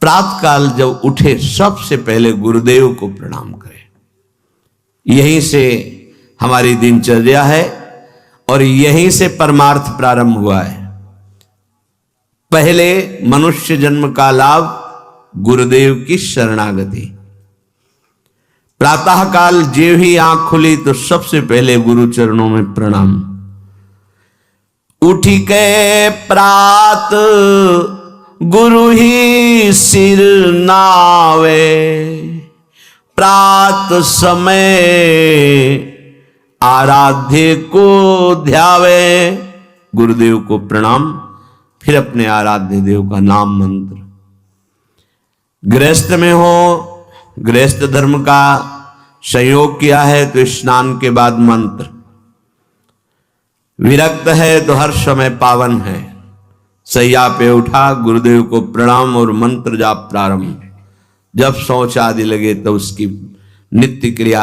प्रातः काल जब उठे सबसे पहले गुरुदेव को प्रणाम करें। यहीं से हमारी दिनचर्या है और यहीं से परमार्थ प्रारंभ हुआ है। पहले मनुष्य जन्म का लाभ गुरुदेव की शरणागति। प्रातः काल जे ही आंख खुली तो सबसे पहले गुरु चरणों में प्रणाम। उठी के प्रात गुरु ही सिर नावे, प्रात समय आराध्य को ध्यावे। गुरुदेव को प्रणाम, फिर अपने आराध्य देव का नाम मंत्र। गृहस्थ में हो, गृहस्थ धर्म का संयोग किया है तो स्नान के बाद मंत्र। विरक्त है तो हर समय पावन है। सैया पे उठा, गुरुदेव को प्रणाम और मंत्र जाप प्रारंभ। जब शौच आदि लगे तो उसकी नित्य क्रिया।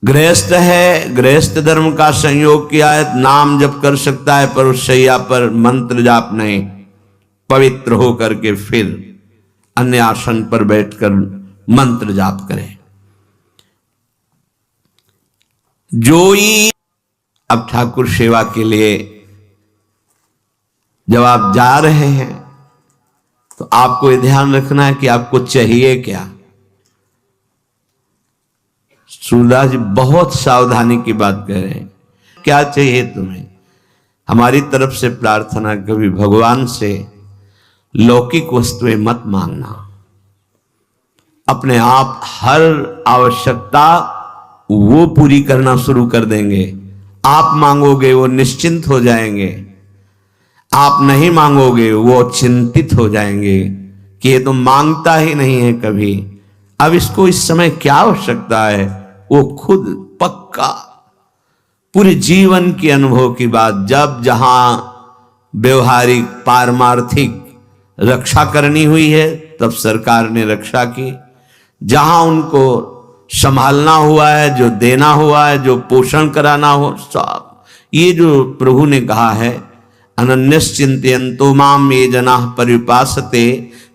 गृहस्थ है, गृहस्थ धर्म का संयोग किया है, नाम जप कर सकता है पर उस सैया पर मंत्र जाप नहीं। पवित्र हो करके फिर अन्य आसन पर बैठकर मंत्र जाप करें। जोई अब ठाकुर सेवा के लिए जब आप जा रहे हैं तो आपको ये ध्यान रखना है कि आपको चाहिए क्या। सूरदास जी बहुत सावधानी की बात कह रहे हैं। क्या चाहिए तुम्हें? हमारी तरफ से प्रार्थना, कभी भगवान से लौकिक वस्तुएं मत मांगना। अपने आप हर आवश्यकता वो पूरी करना शुरू कर देंगे। आप मांगोगे वो निश्चिंत हो जाएंगे, आप नहीं मांगोगे वो चिंतित हो जाएंगे कि ये तो मांगता ही नहीं है कभी, अब इसको इस समय क्या आवश्यकता है। वो खुद पक्का पूरे जीवन के अनुभव की बात, जब जहां व्यवहारिक पारमार्थिक रक्षा करनी हुई है तब सरकार ने रक्षा की। जहां उनको संभालना हुआ है, जो देना हुआ है, जो पोषण कराना हो, सब ये जो प्रभु ने कहा है, अनन्यश्चिन्तयन्तो माम ये जनाः पर्युपासते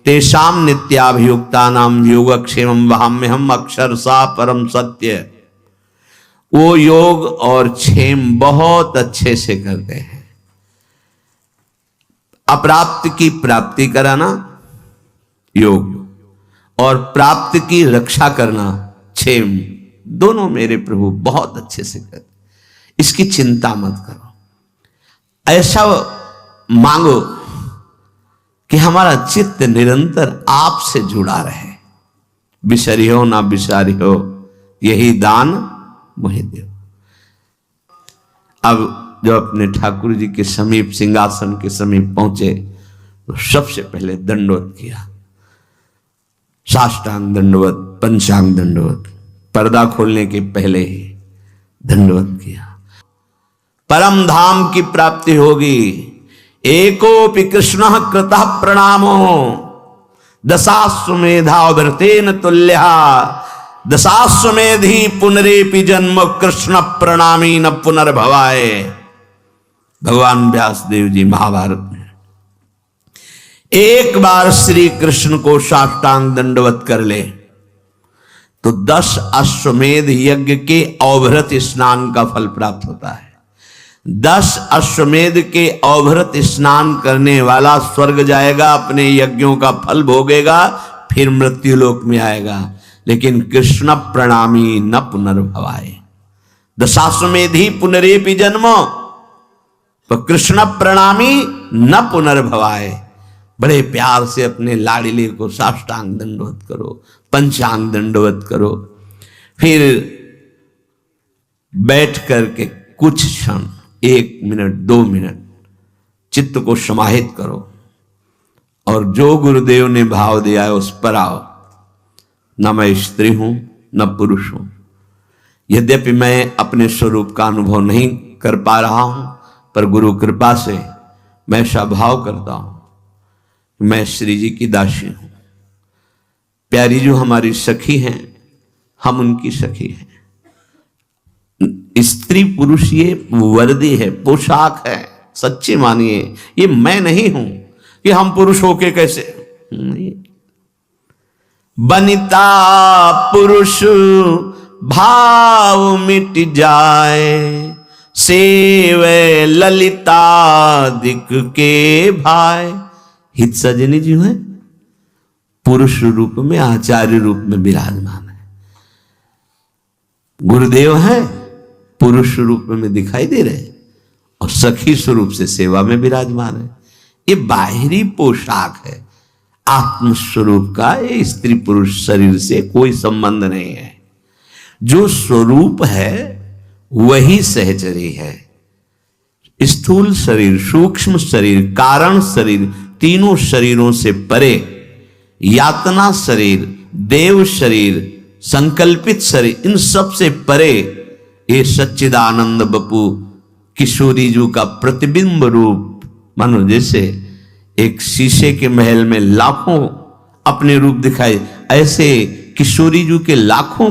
तेषां नित्याभियुक्तानां योगक्षेमं वहाम्यहम् अक्षरशः परम सत्य। वो योग और क्षेम बहुत अच्छे से करते हैं। अप्राप्त की प्राप्ति कराना योग और प्राप्त की रक्षा करना क्षेम, दोनों मेरे प्रभु बहुत अच्छे से करते। इसकी चिंता मत करो। ऐसा मांगो कि हमारा चित्त निरंतर आपसे जुड़ा रहे। बिसरी हो ना बिसारी हो, यही दान मुझे दो। अब जब अपने ठाकुर जी के समीप, सिंहासन के समीप पहुंचे तो सबसे पहले दंडवत किया। साष्टांग दंडवत, पंचांग दंडवत, पर्दा खोलने के पहले ही दंडवत किया। परम धाम की प्राप्ति होगी। एकोपि कृष्ण कृतः प्रणामो दशाश्वमेधाव्रतेन तुल्यः दशाश्वमेधि पुनरेपि जन्म कृष्ण प्रणामी न पुनर्भवाय। भगवान व्यासदेव जी महाभारत में एक बार श्री कृष्ण को साष्टांग दंडवत कर ले तो 10 अश्वमेध यज्ञ के अवभृत स्नान का फल प्राप्त होता है। 10 अश्वमेध के अवभृत स्नान करने वाला स्वर्ग जाएगा, अपने यज्ञों का फल भोगेगा, फिर मृत्यु लोक में आएगा। लेकिन कृष्ण प्रणामी न पुनर्भवाय। दशाश्वमेधि पुनरेपि जन्म, तो कृष्ण प्रणामी न पुनर्भवाय। बड़े प्यार से अपने लाडले को साष्टांग दंडवत करो, पंचांग दंडवत करो। फिर बैठ करके कुछ क्षण, 1 मिनट 2 मिनट चित्त को समाहित करो और जो गुरुदेव ने भाव दिया है उस पर आओ। न मैं स्त्री हूं न पुरुष हूं। यद्यपि मैं अपने स्वरूप का अनुभव नहीं कर पा रहा हूं, पर गुरु कृपा से मैं ऐसा भाव करता हूं, मैं श्री जी की दासी हूं। प्यारी जो हमारी सखी हैं, हम उनकी सखी हैं। स्त्री पुरुष ये वर्दी है, पोशाक है। सच्चे मानिए, ये मैं नहीं हूं कि हम पुरुष होके कैसे नहीं। बनिता पुरुष भाव मिट जाए, सेवे ललितादिक के भाई। हित सजनी जी है पुरुष रूप में, आचार्य रूप में विराजमान है। गुरुदेव है पुरुष रूप में दिखाई दे रहे और सखी स्वरूप से सेवा में विराजमान है। ये बाहरी पोशाक है, आत्म स्वरूप का ये स्त्री पुरुष शरीर से कोई संबंध नहीं है। जो स्वरूप है वही सहचरी है। स्थूल शरीर, सूक्ष्म शरीर, कारण शरीर, तीनों शरीरों से परे यातना शरीर, देव शरीर, संकल्पित शरीर, इन सब से परे ये सच्चिदानंद बपू किशोरी जी का प्रतिबिंब रूप, मानो जैसे एक शीशे के महल में लाखों अपने रूप दिखाए, ऐसे किशोरी जी के लाखों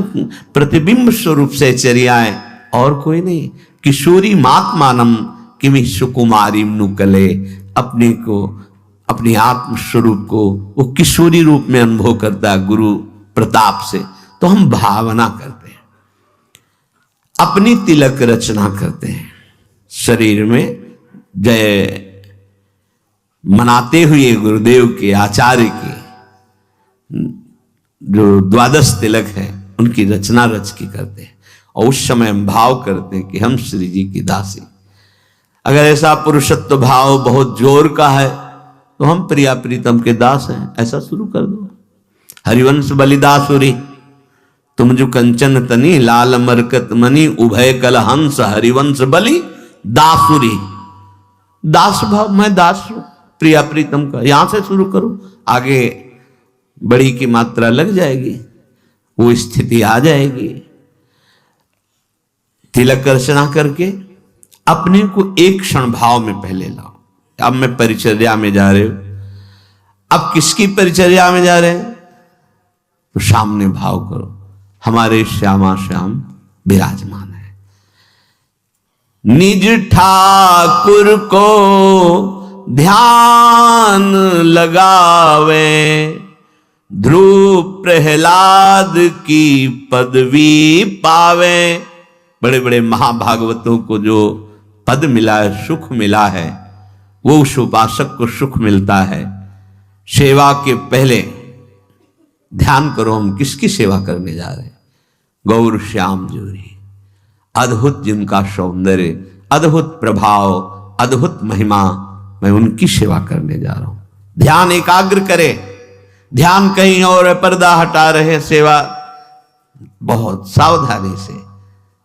प्रतिबिंब स्वरूप से चर्याएं और कोई नहीं। किशोरी मात मानम किमि सुकुमारी नुकले, अपने को, अपनी आत्म स्वरूप को वो किशोरी रूप में अनुभव करता है गुरु प्रताप से। तो हम भावना करते हैं, अपनी तिलक रचना करते हैं, शरीर में जय मनाते हुए गुरुदेव के, आचार्य के जो द्वादश तिलक है उनकी रचना रच के करते हैं। और उस समय हम भाव करते हैं कि हम श्री जी की दासी। अगर ऐसा पुरुषत्व भाव बहुत जोर का है तो हम प्रिया प्रीतम के दास हैं, ऐसा शुरू कर दो। हरिवंश बलिदासुरी तुम जो कंचन तनी, लाल मरकत मनी, उभय कल हंस, हरिवंश बलि दासुरी। दास भाव, मैं दास हूं प्रिया प्रीतम का, यहां से शुरू करो, आगे बड़ी की मात्रा लग जाएगी, वो स्थिति आ जाएगी। तिलक रचना करके अपने को एक क्षण भाव में पहले लाओ। अब मैं परिचर्या में जा रहे हो, अब किसकी परिचर्या में जा रहे हैं? तो सामने भाव करो, हमारे श्यामा श्याम विराजमान है। निज ठाकुर को ध्यान लगावे, ध्रुव प्रहलाद की पदवी पावे। बड़े बड़े महाभागवतों को जो पद मिला है, सुख मिला है, वो उस उपासक को सुख मिलता है। सेवा के पहले ध्यान करो, हम किसकी सेवा करने जा रहे हैं? गौर श्याम जोरी, अद्भुत जिनका सौंदर्य, अद्भुत प्रभाव, अद्भुत महिमा, मैं उनकी सेवा करने जा रहा हूं। ध्यान एकाग्र करे, ध्यान कहीं और, पर्दा हटा रहे, सेवा बहुत सावधानी से।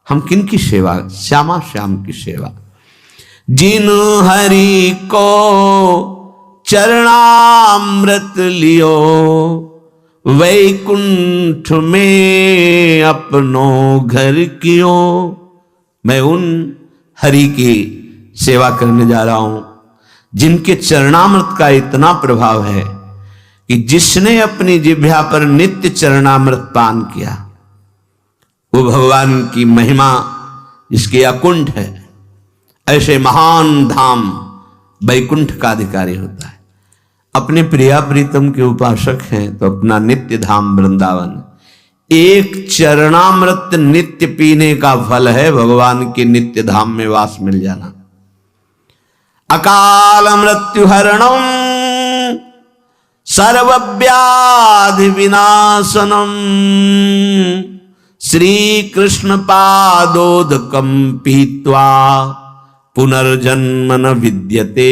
हम किन की सेवा? श्यामा श्याम की सेवा। जिन हरि को चरणामृत लियो, वैकुंठ में अपनो घर कियो। मैं उन हरि की सेवा करने जा रहा हूं जिनके चरणामृत का इतना प्रभाव है कि जिसने अपनी जिह्वा पर नित्य चरणामृत पान किया, वो भगवान की महिमा जिसके अकुंठ है, ऐसे महान धाम वैकुंठ का अधिकारी होता है। अपने प्रिया प्रीतम के उपासक हैं तो अपना नित्य धाम वृंदावन। एक चरणामृत नित्य पीने का फल है भगवान के नित्य धाम में वास मिल जाना। अकाल मृत्यु हरणम सर्वव्याधि विनाशनम, श्री कृष्ण पादोदकम पीत्वा पुनर्जन्म न विद्यते।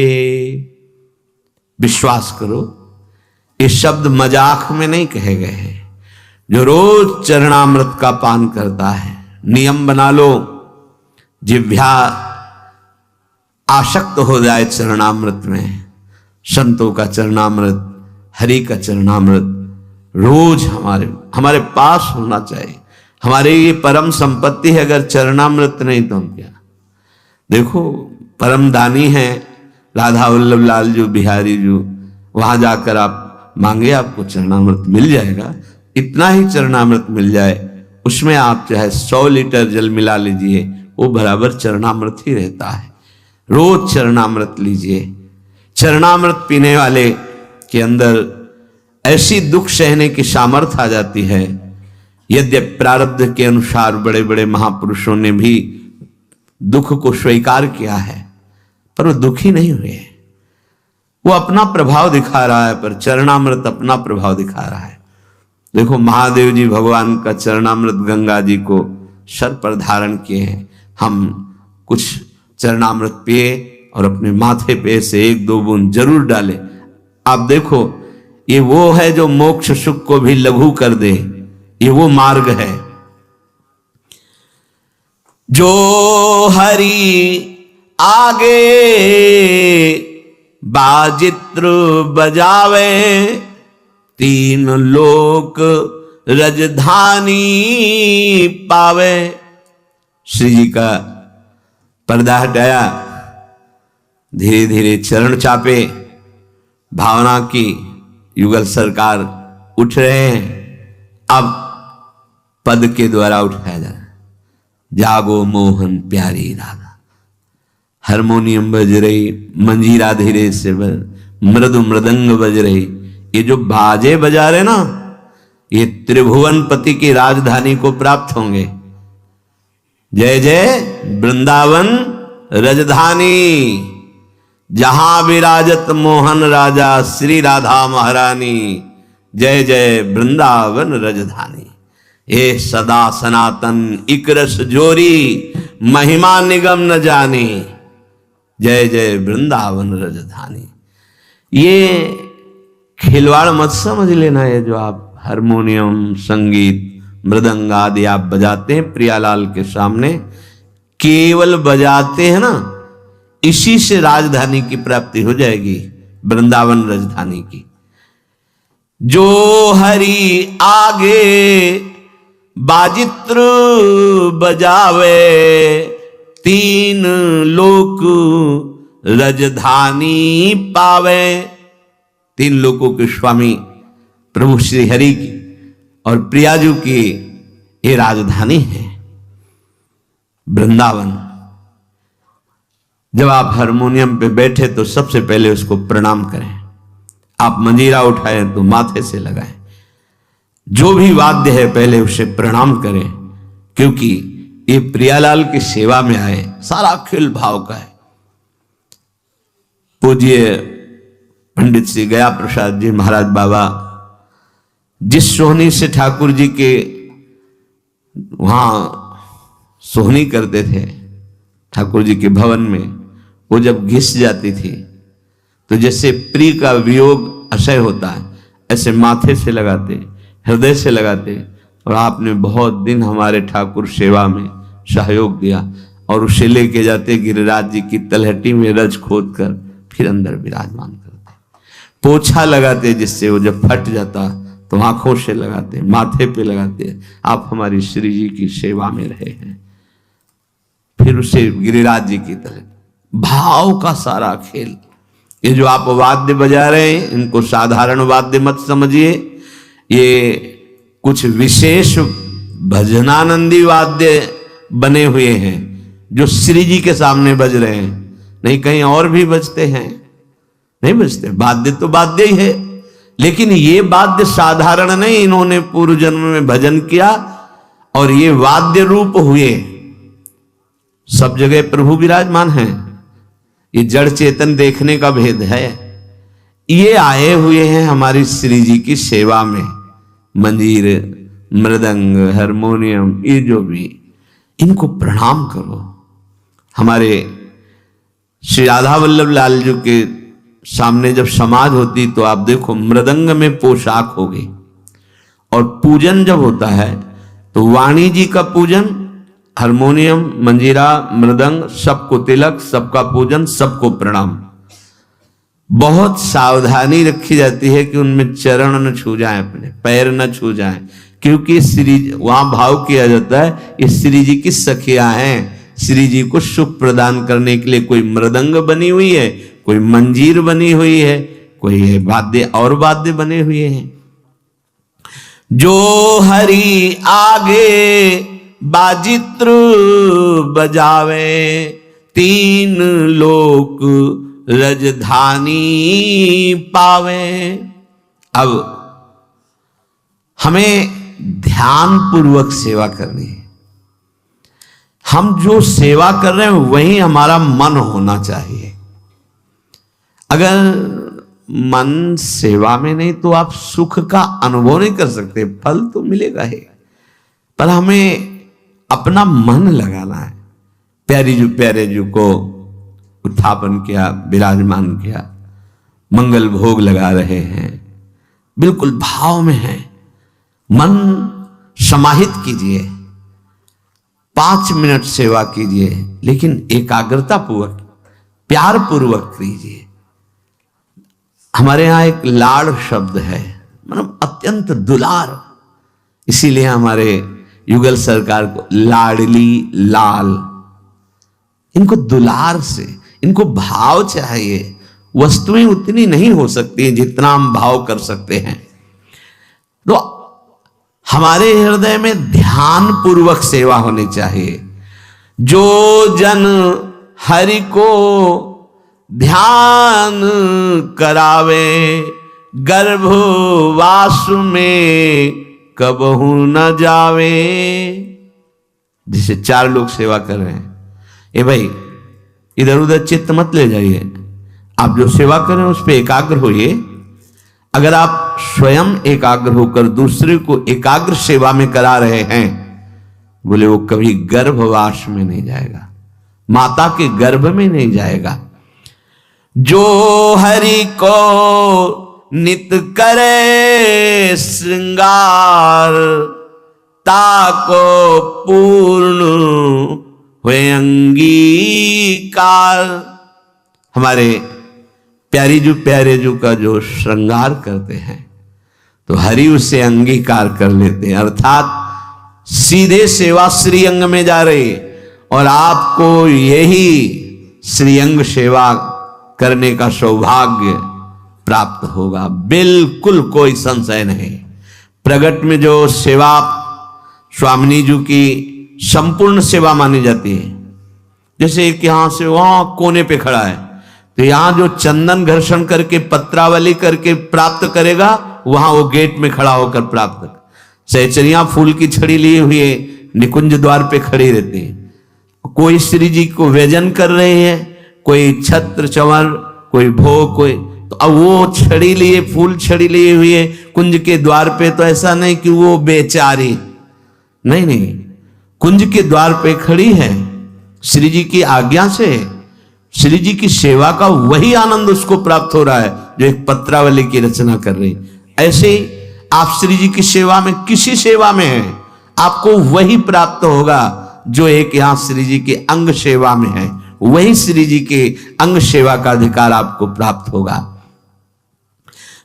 विश्वास करो, ये शब्द मजाक में नहीं कहे गए हैं। जो रोज चरणामृत का पान करता है, नियम बना लो, जिह्वा आसक्त हो जाए चरणामृत में। संतों का चरणामृत, हरि का चरणामृत रोज हमारे पास होना चाहिए। हमारे ये परम संपत्ति है। अगर चरणामृत नहीं तो हम क्या? देखो, परम दानी है राधा वल्लभ लाल जो, बिहारी जो, वहां जाकर आप मांगे, आपको चरणामृत मिल जाएगा। इतना ही चरणामृत मिल जाए, उसमें आप चाहे 100 लीटर जल मिला लीजिए, वो बराबर चरणामृत ही रहता है। रोज चरणामृत लीजिए। चरणामृत पीने वाले के अंदर ऐसी दुख सहने की सामर्थ्य आ जाती है। यद्यपि प्रारब्ध के अनुसार बड़े बड़े महापुरुषों ने भी दुख को स्वीकार किया है, पर वो दुखी नहीं हुए। वो अपना प्रभाव दिखा रहा है, पर चरणामृत अपना प्रभाव दिखा रहा है। देखो महादेव जी भगवान का चरणामृत गंगा जी को सर पर धारण किए हैं। हम कुछ चरणामृत पिए और अपने माथे पे से 1-2 बूंद जरूर डालें। आप देखो, ये वो है जो मोक्ष सुख को भी लघु कर दे। ये वो मार्ग है। जो हरि आगे बाजित्र बजावे, 3 लोक रजधानी पावे। श्री जी का पर्दा हटाया, धीरे धीरे चरण चापे, भावना की युगल सरकार उठ रहे हैं। अब पद के द्वारा उठाया जा रहा है। जागो मोहन प्यारी राधा। हारमोनियम बज रही, मंजीरा धीरे से मृदु मृदंग बज रही। ये जो बाजे बजा रहे ना, ये त्रिभुवन पति की राजधानी को प्राप्त होंगे। जय जय वृंदावन रजधानी, जहां विराजत मोहन राजा श्री राधा महारानी। जय जय वृंदावन रजधानी। ये सदा सनातन इकरस जोरी, महिमा निगम न जानी। जय जय वृंदावन रजधानी। ये खिलवाड़ मत समझ लेना। ये जो आप हारमोनियम, संगीत, मृदंग आदि आप बजाते हैं प्रियालाल के सामने, केवल बजाते हैं ना, इसी से राजधानी की प्राप्ति हो जाएगी, वृंदावन राजधानी की। जो हरि आगे बाजित्र बजावे, 3 लोक राजधानी पावे। 3 लोकों के स्वामी प्रभु श्री हरि की और प्रियाजू की ये राजधानी है वृंदावन। जब आप हारमोनियम पे बैठे तो सबसे पहले उसको प्रणाम करें। आप मंजीरा उठाएं तो माथे से लगाएं। जो भी वाद्य है पहले उसे प्रणाम करें, क्योंकि ये प्रियालाल की सेवा में आए। सारा खेल भाव का है। पूज्य पंडित श्री गया प्रसाद जी महाराज बाबा जिस सोहनी से ठाकुर जी के वहां सोहनी करते थे, ठाकुर जी के भवन में, वो जब घिस जाती थी तो जैसे प्रिय का वियोग असह्य होता है, ऐसे माथे से लगाते, हृदय से लगाते। और आपने बहुत दिन हमारे ठाकुर सेवा में सहयोग दिया और उसे लेके जाते गिरिराज जी की तलहटी में रज खोद कर फिर अंदर विराजमान करते। पोछा लगाते, जिससे वो जब फट जाता तो आंखों से लगाते, माथे पे लगाते। आप हमारी श्री जी की सेवा में रहे हैं। फिर उसे गिरिराज जी की तरह भाव का सारा खेल। ये जो आप वाद्य बजा रहे हैं, इनको साधारण वाद्य मत समझिए। ये कुछ विशेष भजनानंदी वाद्य बने हुए हैं जो श्री जी के सामने बज रहे हैं। नहीं कहीं और भी बजते हैं, नहीं बजते। वाद्य तो वाद्य ही है, लेकिन ये वाद्य साधारण नहीं। इन्होंने पूर्व जन्म में भजन किया और ये वाद्य रूप हुए। सब जगह प्रभु विराजमान हैं। ये जड़ चेतन देखने का भेद है। ये आए हुए हैं हमारी श्री जी की सेवा में। मंजीर, मृदंग, हारमोनियम, ये जो भी, इनको प्रणाम करो। हमारे श्री राधा वल्लभ लाल जी के सामने जब समाज होती तो आप देखो मृदंग में पोशाक होगी, और पूजन जब होता है तो वाणी जी का पूजन, हारमोनियम, मंजीरा, मृदंग, सबको तिलक, सबका पूजन, सबको प्रणाम। बहुत सावधानी रखी जाती है कि उनमें चरण न छू जाए, अपने पैर न छू जाए, क्योंकि श्री वहां भाव किया जाता है ये श्री जी की सखियां हैं। श्री जी को सुख प्रदान करने के लिए कोई मृदंग बनी हुई है, कोई मंजीर बनी हुई है, कोई वाद्य और वाद्य बने हुए हैं। जो हरि आगे बाजित्र बजावे, 3 लोक राजधानी पावे। अब हमें ध्यान पूर्वक सेवा करनी है। हम जो सेवा कर रहे हैं वही हमारा मन होना चाहिए। अगर मन सेवा में नहीं तो आप सुख का अनुभव नहीं कर सकते। फल तो मिलेगा ही, पर हमें अपना मन लगाना है। प्यारे जी को उत्थापन किया, विराजमान किया, मंगल भोग लगा रहे हैं, बिल्कुल भाव में है। मन समाहित कीजिए, 5 मिनट सेवा कीजिए, लेकिन एकाग्रता पूर्वक, प्यार पूर्वक कीजिए। हमारे यहां एक लाड़ शब्द है, मतलब अत्यंत दुलार, इसीलिए हमारे युगल सरकार को लाडली लाल, इनको दुलार से, इनको भाव चाहिए। वस्तुएं उतनी नहीं हो सकती जितना हम भाव कर सकते हैं। तो हमारे हृदय में ध्यान पूर्वक सेवा होनी चाहिए। जो जन हरि को ध्यान करावे, गर्भवास में कबहू न जावे। जिसे 4 लोग सेवा कर रहे हैं, ए भाई इधर उधर चित्त मत ले जाइए। आप जो सेवा कर रहे हैं उस पर एकाग्र होइए। अगर आप स्वयं एकाग्र होकर दूसरे को एकाग्र सेवा में करा रहे हैं, बोले वो कभी गर्भवास में नहीं जाएगा, माता के गर्भ में नहीं जाएगा। जो हरि को नित करे श्रृंगार, ताको पूर्ण हुए अंगीकार। हमारे प्यारे जू का जो श्रृंगार करते हैं तो हरि उसे अंगीकार कर लेते हैं, अर्थात सीधे सेवा श्रीअंग में जा रही। और आपको यही श्रीअंग सेवा करने का सौभाग्य प्राप्त होगा, बिल्कुल कोई संशय नहीं। प्रगट में जो सेवा स्वामिनी जी की संपूर्ण सेवा मानी जाती है, जैसे एक यहां से वहां कोने पे खड़ा है, तो यहां जो चंदन घर्षण करके पत्रावली करके प्राप्त करेगा, वहां वो गेट में खड़ा होकर प्राप्त कर। सहचरियां फूल की छड़ी लिए हुए निकुंज द्वार पे खड़ी रहती है। कोई श्री जी को व्यजन कर रहे हैं, कोई छत्र चंवर, कोई भोग, कोई, तो अब वो छड़ी लिए, फूल छड़ी लिए हुए कुंज के द्वार पे, तो ऐसा नहीं कि वो बेचारी, नहीं, कुंज के द्वार पे खड़ी है, श्री जी की आज्ञा से श्री जी की सेवा का वही आनंद उसको प्राप्त हो रहा है जो एक पत्रावली की रचना कर रही। ऐसे ही आप श्री जी की सेवा में, किसी सेवा में है, आपको वही प्राप्त होगा जो एक यहां श्री जी के अंग सेवा में है, वही श्री जी के अंग सेवा का अधिकार आपको प्राप्त होगा।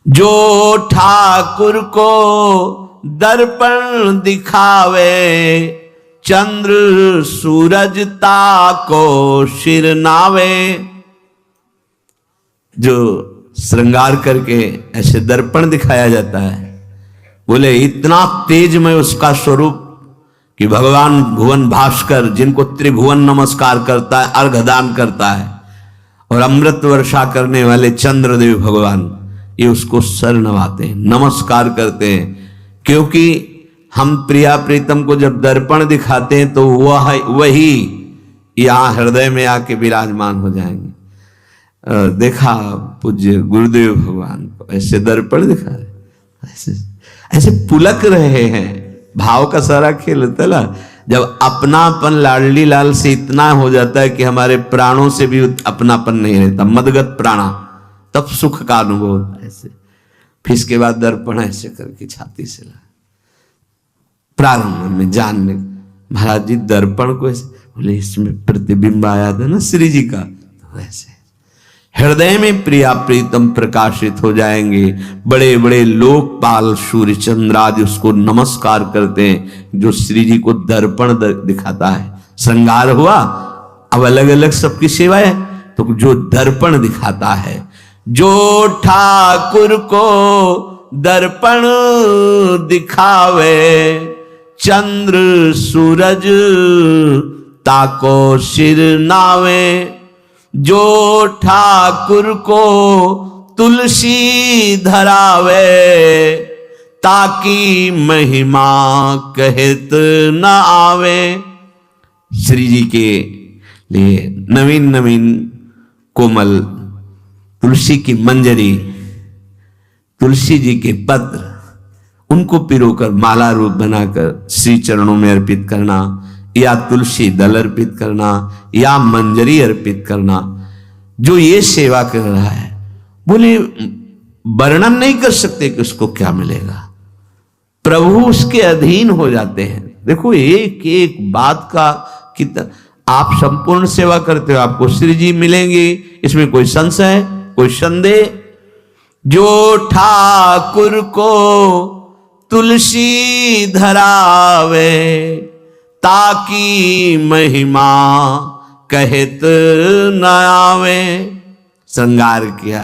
जो ठाकुर को दर्पण दिखावे, चंद्र सूरज ताको सिर नावे। जो श्रृंगार करके ऐसे दर्पण दिखाया जाता है, बोले इतना तेजमय उसका स्वरूप कि भगवान भुवन भास्कर, जिनको त्रिभुवन नमस्कार करता है, अर्घदान करता है, और अमृत वर्षा करने वाले चंद्रदेव भगवान, ये उसको सर नवाते हैं, नमस्कार करते हैं। क्योंकि हम प्रिया प्रीतम को जब दर्पण दिखाते हैं तो वही यहां हृदय में आके विराजमान हो जाएंगे। देखा पूज्य गुरुदेव भगवान को ऐसे दर्पण दिखा रहे, ऐसे पुलक रहे हैं। भाव का सारा खेल होता है ना, जब अपनापन लाडली लाल से इतना हो जाता है कि हमारे प्राणों से भी अपनापन नहीं रहता, मदगत प्राणा, तब सुख का अनुभव होता है। ऐसे फिर इसके बाद दर्पण ऐसे करके छाती से ला, प्रारंभ में जानने, महाराज जी दर्पण को ऐसे, बोले इसमें प्रतिबिंब आया था ना श्री जी का, तो ऐसे हृदय में प्रिया प्रीतम प्रकाशित हो जाएंगे। बड़े बड़े लोकपाल सूर्य चंद्रादि उसको नमस्कार करते हैं, जो श्री जी को दर्पण दिखाता है। श्रृंगार हुआ, अब अलग अलग सबकी सेवा है, तो जो दर्पण दिखाता है, जो ठाकुर को दर्पण दिखावे, चंद्र सूरज ताको सिर नावे। जो ठाकुर को तुलसी धरावे, ताकि महिमा कहत न आवे। श्री जी के लिए नवीन नवीन कोमल तुलसी की मंजरी, तुलसी जी के पत्र, उनको पिरोकर माला रूप बनाकर श्री चरणों में अर्पित करना, या तुलसी दल अर्पित करना, या मंजरी अर्पित करना। जो ये सेवा कर रहा है, बोले वर्णन नहीं कर सकते कि उसको क्या मिलेगा। प्रभु उसके अधीन हो जाते हैं। देखो एक एक बात का कितना, आप संपूर्ण सेवा करते हो, आपको श्री जी मिलेंगे, इसमें कोई संशय, कोई संदेह। जो ठाकुर को तुलसी धरावे, ताकि महिमा कहत न आवे। श्रृंगार किया,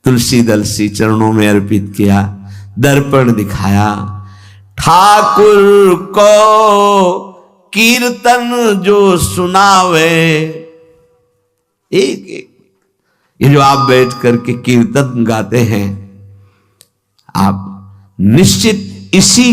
तुलसी दल श्री चरणों में अर्पित किया, दर्पण दिखाया। ठाकुर को कीर्तन जो सुनावे, एक एक ये जो आप बैठ करके कीर्तन गाते हैं, आप निश्चित इसी